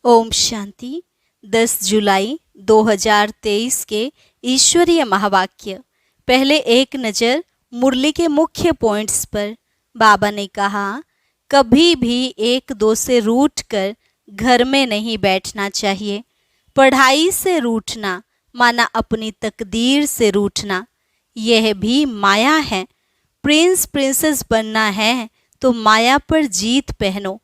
ओम शांति। 10 जुलाई 2023 के ईश्वरीय महावाक्य। पहले एक नज़र मुरली के मुख्य पॉइंट्स पर। बाबा ने कहा, कभी भी एक दो से रूठकर घर में नहीं बैठना चाहिए। पढ़ाई से रूठना माना अपनी तकदीर से रूठना, यह भी माया है। प्रिंस प्रिंसेस बनना है तो माया पर जीत पहनो।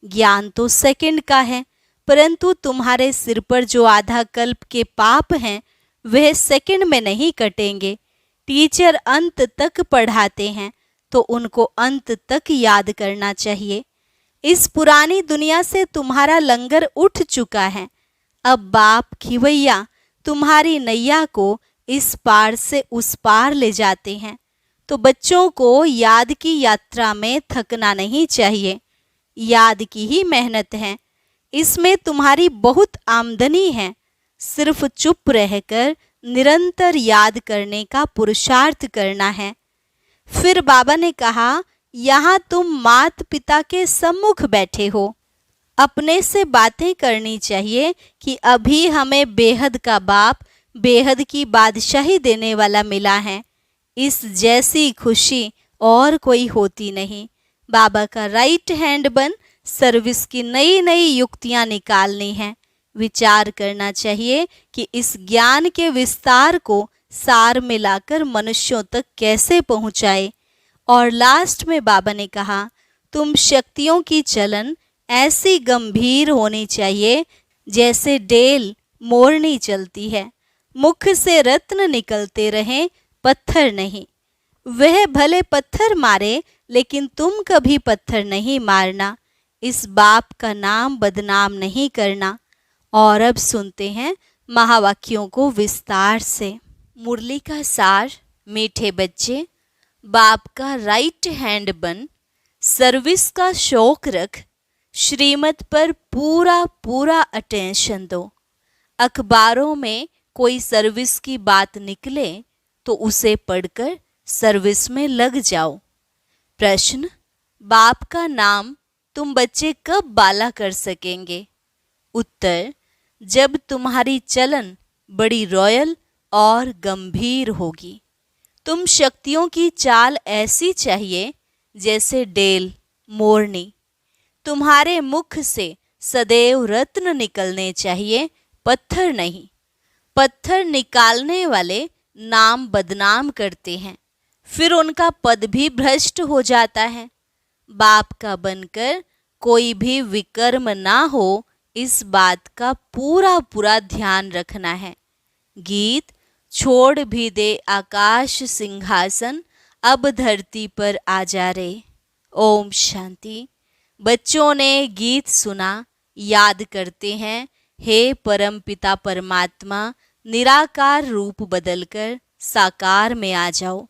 ज्ञान तो सेकंड का है, परंतु तुम्हारे सिर पर जो आधा कल्प के पाप हैं वह सेकंड में नहीं कटेंगे। टीचर अंत तक पढ़ाते हैं तो उनको अंत तक याद करना चाहिए। इस पुरानी दुनिया से तुम्हारा लंगर उठ चुका है। अब बाप खिवैया तुम्हारी नैया को इस पार से उस पार ले जाते हैं। तो बच्चों को याद की यात्रा में थकना नहीं चाहिए। याद की ही मेहनत है, इसमें तुम्हारी बहुत आमदनी है। सिर्फ चुप रहकर निरंतर याद करने का पुरुषार्थ करना है। फिर बाबा ने कहा, यहाँ तुम माता पिता के सम्मुख बैठे हो। अपने से बातें करनी चाहिए कि अभी हमें बेहद का बाप, बेहद की बादशाही देने वाला मिला है। इस जैसी खुशी और कोई होती नहीं। बाबा का राइट हैंड बन सर्विस की नई नई युक्तियां निकालनी हैं। विचार करना चाहिए कि इस ज्ञान के विस्तार को सार मिलाकर मनुष्यों तक कैसे पहुंचाए। और लास्ट में बाबा ने कहा, तुम शक्तियों की चलन ऐसी गंभीर होनी चाहिए जैसे डेल मोरनी चलती है। मुख से रत्न निकलते रहें, पत्थर नहीं। वह भले पत्थर मारे, लेकिन तुम कभी पत्थर नहीं मारना। इस बाप का नाम बदनाम नहीं करना। और अब सुनते हैं महावाक्यों को विस्तार से। मुरली का सार। मीठे बच्चे, बाप का राइट हैंड बन, सर्विस का शौक रख, श्रीमत पर पूरा पूरा अटेंशन दो। अखबारों में कोई सर्विस की बात निकले तो उसे पढ़कर सर्विस में लग जाओ। प्रश्न, बाप का नाम तुम बच्चे कब बाला कर सकेंगे? उत्तर, जब तुम्हारी चलन बड़ी रॉयल और गंभीर होगी। तुम शक्तियों की चाल ऐसी चाहिए जैसे डेल मोरनी। तुम्हारे मुख से सदैव रत्न निकलने चाहिए, पत्थर नहीं। पत्थर निकालने वाले नाम बदनाम करते हैं, फिर उनका पद भी भ्रष्ट हो जाता है। बाप का बनकर कोई भी विकर्म ना हो, इस बात का पूरा पूरा ध्यान रखना है। गीत, छोड़ भी दे आकाश सिंहासन, अब धरती पर आ जा रे। ओम शांति। बच्चों ने गीत सुना, याद करते हैं, हे परम पिता परमात्मा, निराकार रूप बदलकर साकार में आ जाओ।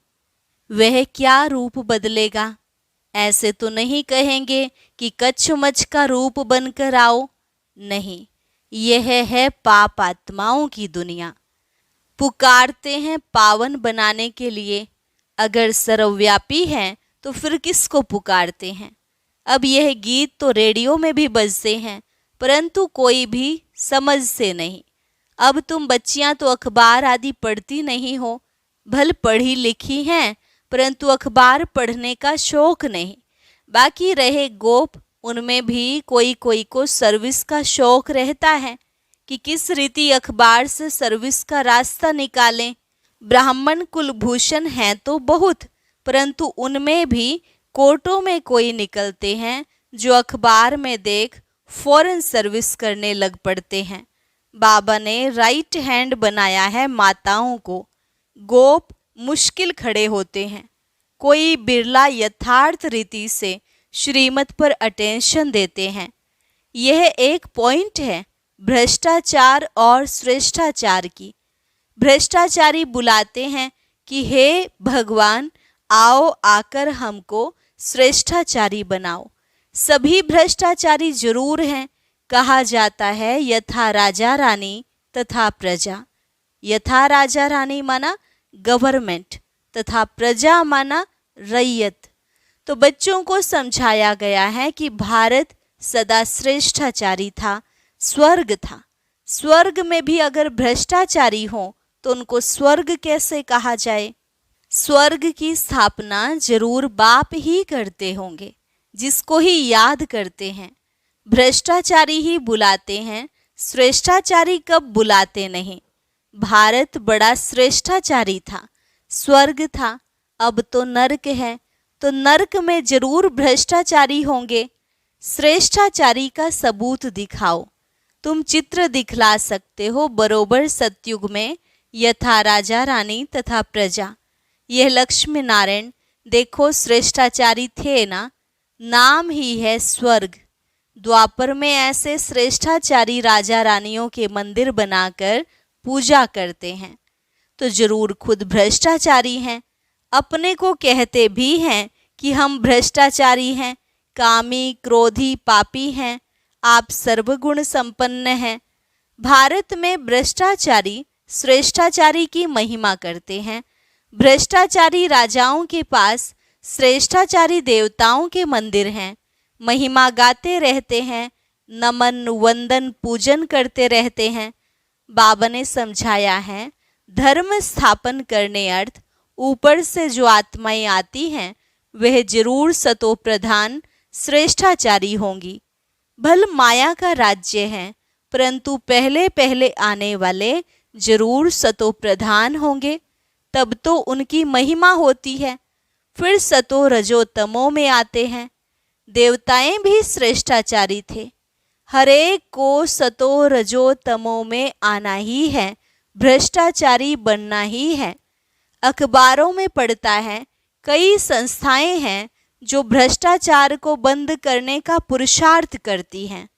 वह क्या रूप बदलेगा? ऐसे तो नहीं कहेंगे कि कच्छ मच्छ का रूप बनकर आओ। नहीं, यह है पाप आत्माओं की दुनिया। पुकारते हैं पावन बनाने के लिए। अगर सर्वव्यापी है तो फिर किसको पुकारते हैं? अब यह गीत तो रेडियो में भी बजते हैं, परंतु कोई भी समझ से नहीं। अब तुम बच्चियां तो अखबार आदि पढ़ती नहीं हो। भल पढ़ी लिखी हैं, परंतु अखबार पढ़ने का शौक नहीं। बाकी रहे गोप, उनमें भी कोई कोई को सर्विस का शौक रहता है कि किस रीति अखबार से सर्विस का रास्ता निकालें। ब्राह्मण कुलभूषण हैं तो बहुत, परंतु उनमें भी कोटों में कोई निकलते हैं जो अखबार में देख फौरन सर्विस करने लग पड़ते हैं। बाबा ने राइट हैंड बनाया है माताओं को। गोप मुश्किल खड़े होते हैं। कोई बिरला यथार्थ रीति से श्रीमत पर अटेंशन देते हैं। यह एक पॉइंट है भ्रष्टाचार और श्रेष्ठाचार की। भ्रष्टाचारी बुलाते हैं कि हे भगवान, आओ आकर हमको श्रेष्ठाचारी बनाओ। सभी भ्रष्टाचारी जरूर हैं। कहा जाता है यथा राजा रानी तथा प्रजा। यथा राजा रानी माना गवर्नमेंट तथा प्रजा माना रैयत। तो बच्चों को समझाया गया है कि भारत सदा श्रेष्ठाचारी था, स्वर्ग था। स्वर्ग में भी अगर भ्रष्टाचारी हो तो उनको स्वर्ग कैसे कहा जाए? स्वर्ग की स्थापना जरूर बाप ही करते होंगे, जिसको ही याद करते हैं। भ्रष्टाचारी ही बुलाते हैं, श्रेष्ठाचारी कब बुलाते नहीं। भारत बड़ा श्रेष्ठाचारी था, स्वर्ग था, अब तो नरक है, तो नरक में जरूर भ्रष्टाचारी होंगे। श्रेष्ठाचारी का सबूत दिखाओ। तुम चित्र दिखला सकते हो बरोबर सतयुग में यथा राजा रानी तथा प्रजा। यह लक्ष्मी नारायण देखो श्रेष्ठाचारी थे ना, नाम ही है स्वर्ग। द्वापर में ऐसे श्रेष्ठाचारी राजा रानियों के मंदिर बनाकर पूजा करते हैं, तो जरूर खुद भ्रष्टाचारी हैं। अपने को कहते भी हैं कि हम भ्रष्टाचारी हैं, कामी, क्रोधी, पापी हैं, आप सर्वगुण संपन्न हैं। भारत में भ्रष्टाचारी श्रेष्ठाचारी की महिमा करते हैं। भ्रष्टाचारी राजाओं के पास श्रेष्ठाचारी देवताओं के मंदिर हैं, महिमा गाते रहते हैं, नमन वंदन पूजन करते रहते हैं। बाबा ने समझाया है, धर्म स्थापन करने अर्थ ऊपर से जो आत्माएं आती हैं वह जरूर सतो प्रधान श्रेष्ठाचारी होंगी। भल माया का राज्य है, परंतु पहले पहले आने वाले जरूर सतो प्रधान होंगे, तब तो उनकी महिमा होती है। फिर सतो रजो तमो में आते हैं। देवताएं भी श्रेष्ठाचारी थे। हरेक को सतो रजो तमो में आना ही है, भ्रष्टाचारी बनना ही है। अखबारों में पढ़ता है, कई संस्थाएं हैं जो भ्रष्टाचार को बंद करने का पुरुषार्थ करती हैं।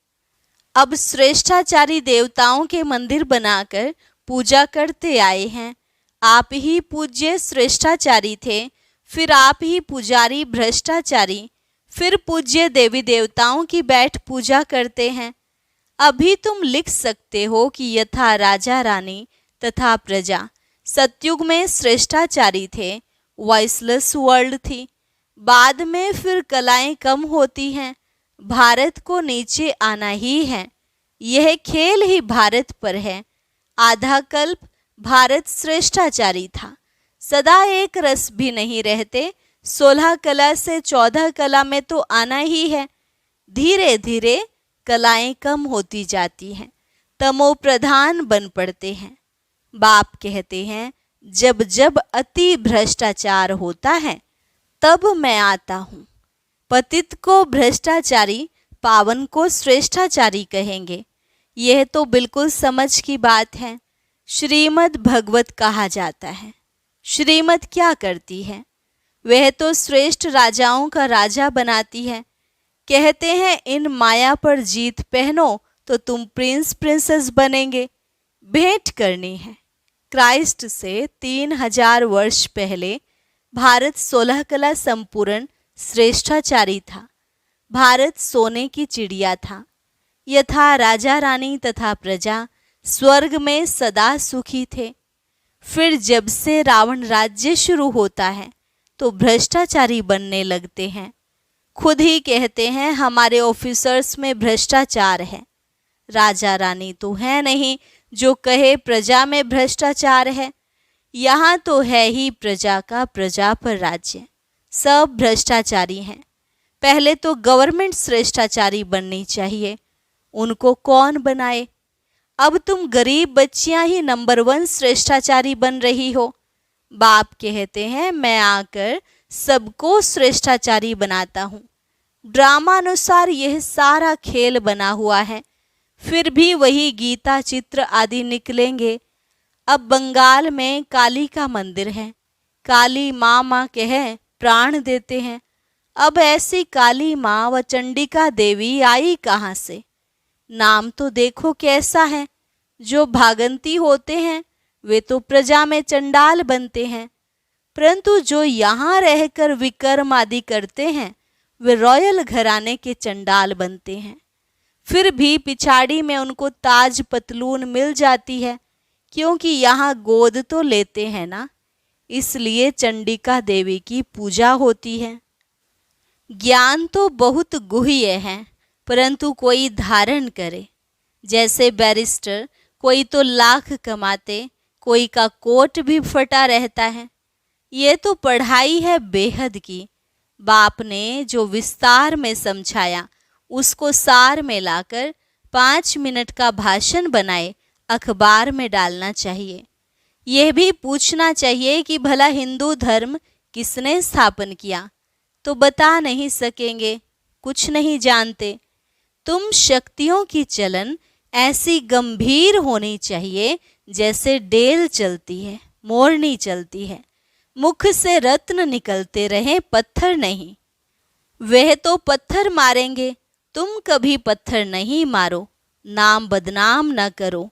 अब श्रेष्ठाचारी देवताओं के मंदिर बनाकर पूजा करते आए हैं। आप ही पूज्य श्रेष्ठाचारी थे, फिर आप ही पुजारी भ्रष्टाचारी, फिर पूज्य देवी देवताओं की बैठ पूजा करते हैं। अभी तुम लिख सकते हो कि यथा राजा रानी तथा प्रजा। सतयुग में श्रेष्ठाचारी थे, वॉइसलेस वर्ल्ड थी। बाद में फिर कलाएं कम होती हैं। भारत को नीचे आना ही है, यह खेल ही भारत पर है। आधा कल्प भारत श्रेष्ठाचारी था, सदा एक रस भी नहीं रहते। 16 कला से 14 कला में तो आना ही है। धीरे धीरे कलाएं कम होती जाती हैं, तमो प्रधान बन पड़ते हैं। बाप कहते हैं, जब जब अति भ्रष्टाचार होता है तब मैं आता हूँ। पतित को भ्रष्टाचारी, पावन को श्रेष्ठाचारी कहेंगे। यह तो बिल्कुल समझ की बात है। श्रीमद् भगवत कहा जाता है। श्रीमद् क्या करती है? वह तो श्रेष्ठ राजाओं का राजा बनाती है। कहते हैं इन माया पर जीत पहनो तो तुम प्रिंस प्रिंसेस बनेंगे। भेंट करनी है। क्राइस्ट से 3000 वर्ष पहले भारत 16 कला संपूर्ण श्रेष्ठाचारी था। भारत सोने की चिड़िया था। यथा राजा रानी तथा प्रजा स्वर्ग में सदा सुखी थे। फिर जब से रावण राज्य शुरू होता है तो भ्रष्टाचारी बनने लगते हैं। खुद ही कहते हैं हमारे ऑफिसर्स में भ्रष्टाचार है। राजा रानी तो है नहीं जो कहे प्रजा में भ्रष्टाचार है। यहाँ तो है ही प्रजा का प्रजा पर राज्य। सब भ्रष्टाचारी हैं। पहले तो गवर्नमेंट श्रेष्ठाचारी बननी चाहिए, उनको कौन बनाए? अब तुम गरीब बच्चियां ही नंबर 1 श्रेष्ठाचारी बन रही हो। बाप कहते हैं मैं आकर सबको श्रेष्ठाचारी बनाता हूँ। ड्रामा अनुसार यह सारा खेल बना हुआ है, फिर भी वही गीता चित्र आदि निकलेंगे। अब बंगाल में काली का मंदिर है। काली माँ माँ कह प्राण देते हैं। अब ऐसी काली माँ व चंडिका देवी आई कहाँ से? नाम तो देखो कैसा है। जो भागंती होते हैं वे तो प्रजा में चंडाल बनते हैं, परंतु जो यहाँ रहकर विकर्म आदि करते हैं वे रॉयल घराने के चंडाल बनते हैं। फिर भी पिछाड़ी में उनको ताज पतलून मिल जाती है, क्योंकि यहाँ गोद तो लेते हैं ना, इसलिए चंडिका देवी की पूजा होती है। ज्ञान तो बहुत गुह्य है, परंतु कोई धारण करे। जैसे बैरिस्टर कोई तो लाख कमाते, कोई का कोट भी फटा रहता है। ये तो पढ़ाई है बेहद की। बाप ने जो विस्तार में समझाया उसको सार में लाकर 5 मिनट का भाषण बनाए अखबार में डालना चाहिए। यह भी पूछना चाहिए कि भला हिंदू धर्म किसने स्थापन किया, तो बता नहीं सकेंगे, कुछ नहीं जानते। तुम शक्तियों की चलन ऐसी गंभीर होनी चाहिए जैसे डेल चलती है, मोरनी चलती है। मुख से रत्न निकलते रहे, पत्थर नहीं। वह तो पत्थर मारेंगे, तुम कभी पत्थर नहीं मारो, नाम बदनाम न करो।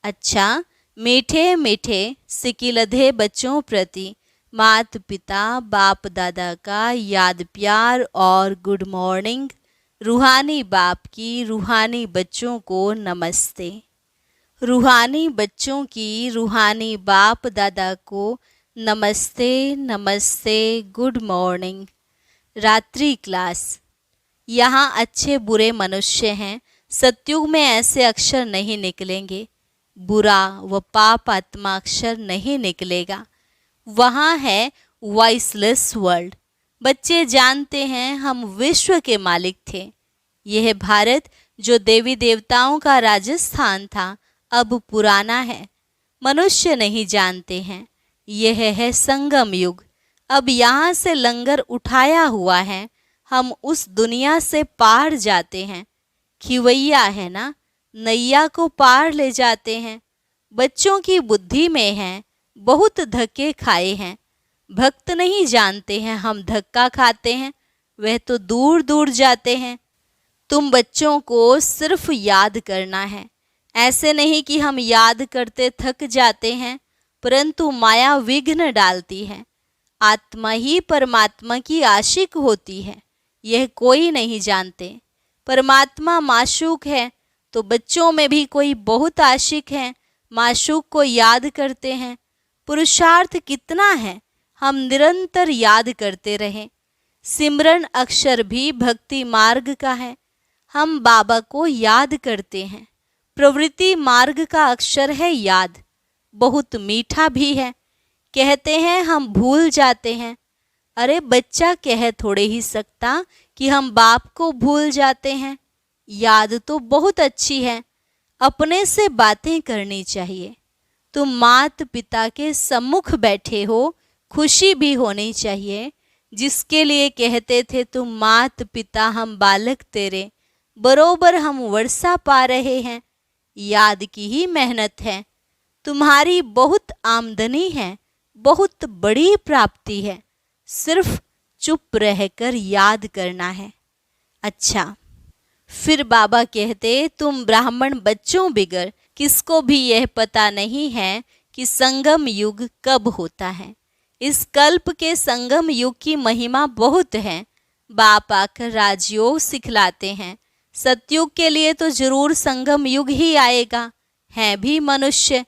अच्छा, मीठे मीठे सिकिलधे बच्चों प्रति मात पिता बाप दादा का याद प्यार और गुड मॉर्निंग। रूहानी बाप की रूहानी बच्चों को नमस्ते। रूहानी बच्चों की रूहानी बाप दादा को नमस्ते नमस्ते, गुड मॉर्निंग। रात्रि क्लास। यहाँ अच्छे बुरे मनुष्य हैं। सतयुग में ऐसे अक्षर नहीं निकलेंगे। बुरा व पाप आत्मा अक्षर नहीं निकलेगा। वहाँ है वॉइसलेस वर्ल्ड। बच्चे जानते हैं हम विश्व के मालिक थे। यह भारत जो देवी देवताओं का राजस्थान था अब पुराना है। मनुष्य नहीं जानते हैं यह है संगम युग। अब यहाँ से लंगर उठाया हुआ है, हम उस दुनिया से पार जाते हैं। खिवैया है ना, नैया को पार ले जाते हैं। बच्चों की बुद्धि में है, बहुत धक्के खाए हैं। भक्त नहीं जानते हैं हम धक्का खाते हैं, वह तो दूर दूर जाते हैं। तुम बच्चों को सिर्फ याद करना है। ऐसे नहीं कि हम याद करते थक जाते हैं, परंतु माया विघ्न डालती है। आत्मा ही परमात्मा की आशिक होती है, यह कोई नहीं जानते। परमात्मा माशूक है तो बच्चों में भी कोई बहुत आशिक है, माशूक को याद करते हैं। पुरुषार्थ कितना है, हम निरंतर याद करते रहें। सिमरन अक्षर भी भक्ति मार्ग का है, हम बाबा को याद करते हैं। प्रवृत्ति मार्ग का अक्षर है याद, बहुत मीठा भी है। कहते हैं हम भूल जाते हैं। अरे बच्चा कह थोड़े ही सकता कि हम बाप को भूल जाते हैं। याद तो बहुत अच्छी है, अपने से बातें करनी चाहिए। तुम मात पिता के सम्मुख बैठे हो, खुशी भी होनी चाहिए। जिसके लिए कहते थे तुम मात पिता हम बालक तेरे, बरोबर हम वर्षा पा रहे हैं। याद की ही मेहनत है। तुम्हारी बहुत आमदनी है, बहुत बड़ी प्राप्ति है, सिर्फ चुप रहकर याद करना है। अच्छा, फिर बाबा कहते तुम ब्राह्मण बच्चों बिगर किसको भी यह पता नहीं है कि संगम युग कब होता है। इस कल्प के संगम युग की महिमा बहुत है। बाप आकर राजयोग सिखलाते हैं। सतयुग के लिए तो जरूर संगम युग ही आएगा। हैं भी मनुष्य,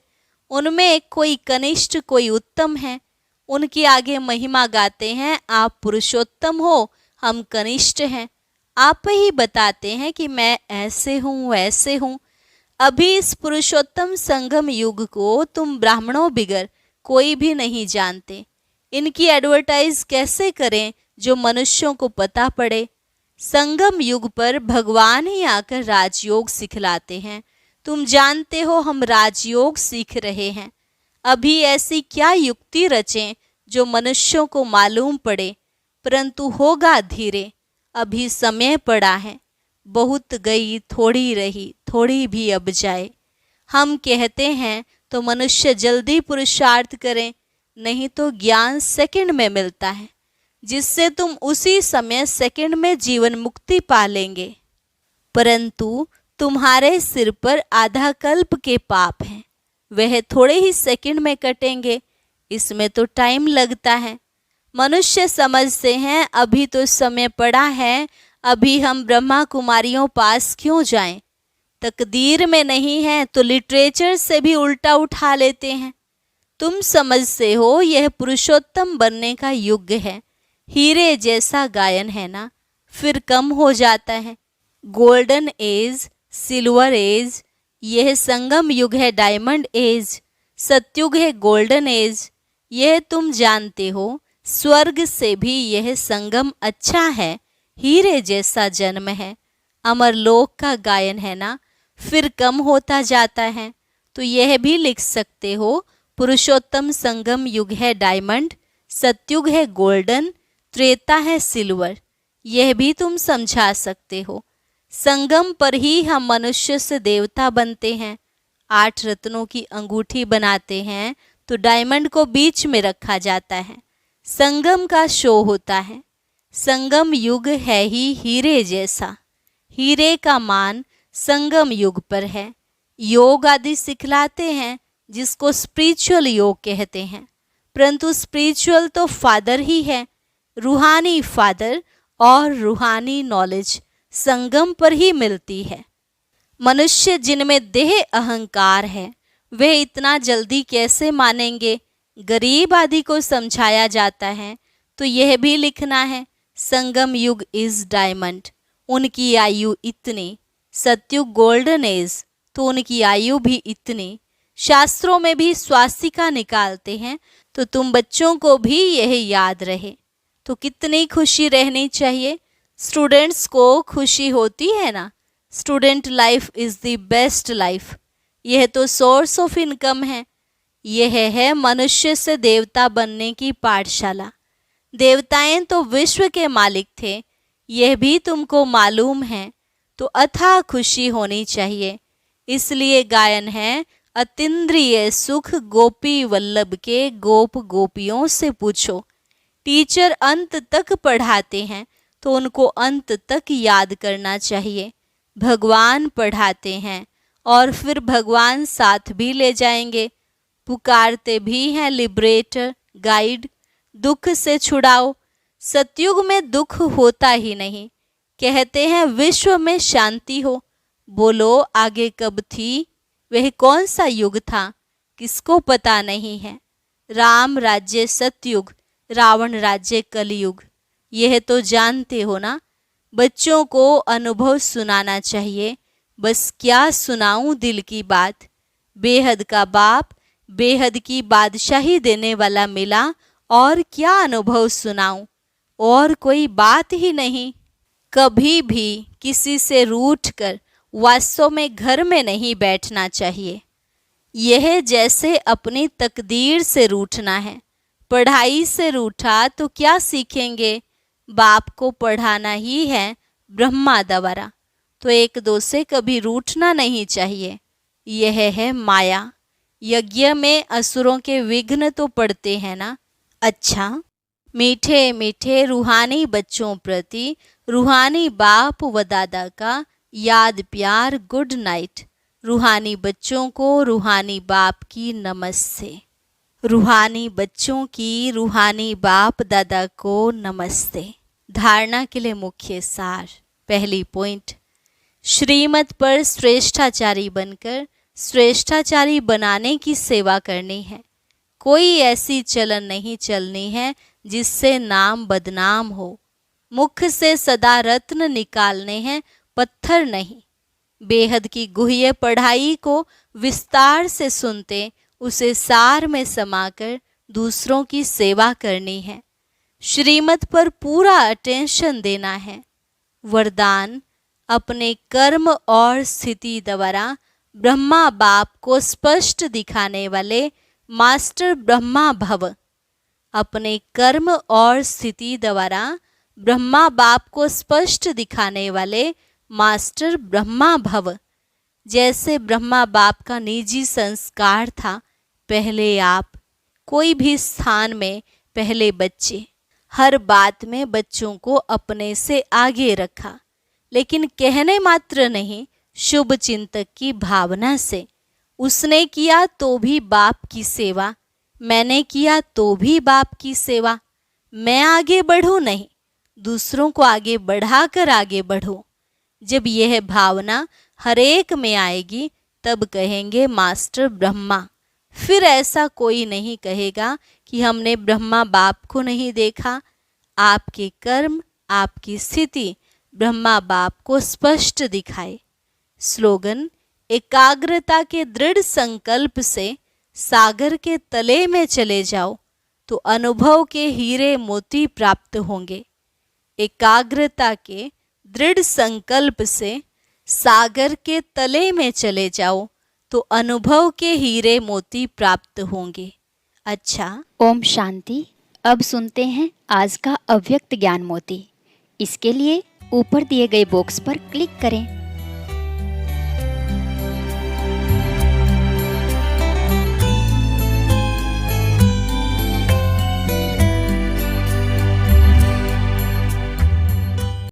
उनमें कोई कनिष्ठ कोई उत्तम है। उनके आगे महिमा गाते हैं, आप पुरुषोत्तम हो, हम कनिष्ठ हैं। आप ही बताते हैं कि मैं ऐसे हूँ वैसे हूँ। अभी इस पुरुषोत्तम संगम युग को तुम ब्राह्मणों बिगर कोई भी नहीं जानते। इनकी एडवर्टाइज कैसे करें जो मनुष्यों को पता पड़े। संगम युग पर भगवान ही आकर राजयोग सिखलाते हैं। तुम जानते हो हम राजयोग सीख रहे हैं। अभी ऐसी क्या युक्ति रचें जो मनुष्यों को मालूम पड़े, परंतु होगा धीरे। अभी समय पड़ा है, बहुत गई थोड़ी रही, थोड़ी भी अब जाए। हम कहते हैं तो मनुष्य जल्दी पुरुषार्थ करें, नहीं तो ज्ञान सेकंड में मिलता है, जिससे तुम उसी समय सेकंड में जीवन मुक्ति पा लेंगे। परंतु तुम्हारे सिर पर आधा कल्प के पाप हैं, वह थोड़े ही सेकंड में कटेंगे, इसमें तो टाइम लगता है। मनुष्य समझते हैं अभी तो समय पड़ा है, अभी हम ब्रह्मा कुमारियों पास क्यों जाएं। तकदीर में नहीं है तो लिटरेचर से भी उल्टा उठा लेते हैं। तुम समझते हो यह पुरुषोत्तम बनने का युग है। हीरे जैसा गायन है ना, फिर कम हो जाता है। गोल्डन एज, सिल्वर एज, यह संगम युग है डायमंड एज, सतयुग है गोल्डन एज। यह तुम जानते हो, स्वर्ग से भी यह संगम अच्छा है, हीरे जैसा जन्म है। अमरलोक का गायन है ना, फिर कम होता जाता है। तो यह भी लिख सकते हो, पुरुषोत्तम संगम युग है डायमंड, सतयुग है गोल्डन, त्रेता है सिल्वर। यह भी तुम समझा सकते हो। संगम पर ही हम मनुष्य से देवता बनते हैं। 8 रत्नों की अंगूठी बनाते हैं तो डायमंड को बीच में रखा जाता है। संगम का शो होता है। संगम युग है ही हीरे जैसा। हीरे का मान संगम युग पर है। योग आदि सिखलाते हैं जिसको स्पिरिचुअल योग कहते हैं, परंतु स्पिरिचुअल तो फादर ही है, रूहानी फादर, और रूहानी नॉलेज संगम पर ही मिलती है। मनुष्य जिनमें देह अहंकार है वे इतना जल्दी कैसे मानेंगे। गरीब आदि को समझाया जाता है तो यह भी लिखना है, संगम युग इज डायमंड, उनकी आयु इतनी। सतयुग गोल्डन एज, तो उनकी आयु भी इतनी। शास्त्रों में भी स्वास्तिका निकालते हैं तो तुम बच्चों को भी यह याद रहे। तो कितनी खुशी रहनी चाहिए। स्टूडेंट्स को खुशी होती है ना। Student life is the best life. यह तो सोर्स ऑफ इनकम है। यह है मनुष्य से देवता बनने की पाठशाला। देवताएं तो विश्व के मालिक थे, यह भी तुमको मालूम है। तो अथाह खुशी होनी चाहिए। इसलिए गायन है, अतीन्द्रिय सुख गोपी वल्लभ के, गोप गोपियों से पूछो। टीचर अंत तक पढ़ाते हैं तो उनको अंत तक याद करना चाहिए। भगवान पढ़ाते हैं और फिर भगवान साथ भी ले जाएंगे। पुकारते भी हैं लिबरेटर, गाइड, दुख से छुड़ाओ। सतयुग में दुख होता ही नहीं। कहते हैं विश्व में शांति हो। बोलो आगे कब थी, वह कौन सा युग था, किसको पता नहीं है। राम राज्य सतयुग, रावण राज्य कलयुग, यह तो जानते हो ना। बच्चों को अनुभव सुनाना चाहिए। बस क्या सुनाऊं दिल की बात। बेहद का बाप बेहद की बादशाही देने वाला मिला, और क्या अनुभव सुनाऊं, और कोई बात ही नहीं। कभी भी किसी से रूठ कर वास्तव में घर में नहीं बैठना चाहिए। यह जैसे अपनी तकदीर से रूठना है। पढ़ाई से रूठा तो क्या सीखेंगे। बाप को पढ़ाना ही है ब्रह्मा द्वारा, तो एक दो से कभी रूठना नहीं चाहिए। यह है माया। यज्ञ में असुरों के विघ्न तो पड़ते हैं ना। अच्छा, मीठे मीठे रूहानी बच्चों प्रति रूहानी बाप व दादा का याद प्यार गुड नाइट। रूहानी बच्चों को रूहानी बाप की नमस्ते। रूहानी बच्चों की रूहानी बाप दादा को नमस्ते। धारणा के लिए मुख्य सार। पहली पॉइंट, श्रीमत पर श्रेष्ठाचारी बनकर श्रेष्ठाचारी बनाने की सेवा करनी है। कोई ऐसी चलन नहीं चलनी है जिससे नाम बदनाम हो। मुख से सदा रत्न निकालने हैं, पत्थर नहीं। बेहद की गुह्य पढ़ाई को विस्तार से सुनते उसे सार में समाकर दूसरों की सेवा करनी है। श्रीमत पर पूरा अटेंशन देना है। वरदान, अपने कर्म और स्थिति द्वारा ब्रह्मा बाप को स्पष्ट दिखाने वाले मास्टर ब्रह्मा भव। अपने कर्म और स्थिति द्वारा ब्रह्मा बाप को स्पष्ट दिखाने वाले मास्टर ब्रह्मा भव। जैसे ब्रह्मा बाप का निजी संस्कार था, पहले आप। कोई भी स्थान में पहले बच्चे। हर बात में बच्चों को अपने से आगे रखा, लेकिन कहने मात्र नहीं, शुभ चिंतक की भावना से। उसने किया तो भी बाप की सेवा, मैंने किया तो भी बाप की सेवा। मैं आगे बढ़ूं नहीं, दूसरों को आगे बढ़ाकर आगे बढ़ो। जब यह भावना हर एक में आएगी तब कहेंगे मास्टर ब्रह्मा। फिर ऐसा कोई नहीं कहेगा कि हमने ब्रह्मा बाप को नहीं देखा। आपके कर्म, आपकी स्थिति ब्रह्मा बाप को स्पष्ट दिखाए। स्लोगन, एकाग्रता के दृढ़ संकल्प से सागर के तले में चले जाओ तो अनुभव के हीरे मोती प्राप्त होंगे। एकाग्रता के दृढ़ संकल्प से सागर के तले में चले जाओ तो अनुभव के हीरे मोती प्राप्त होंगे। अच्छा, ओम शांति। अब सुनते हैं आज का अव्यक्त ज्ञान मोती। इसके लिए ऊपर दिए गए बॉक्स पर क्लिक करें।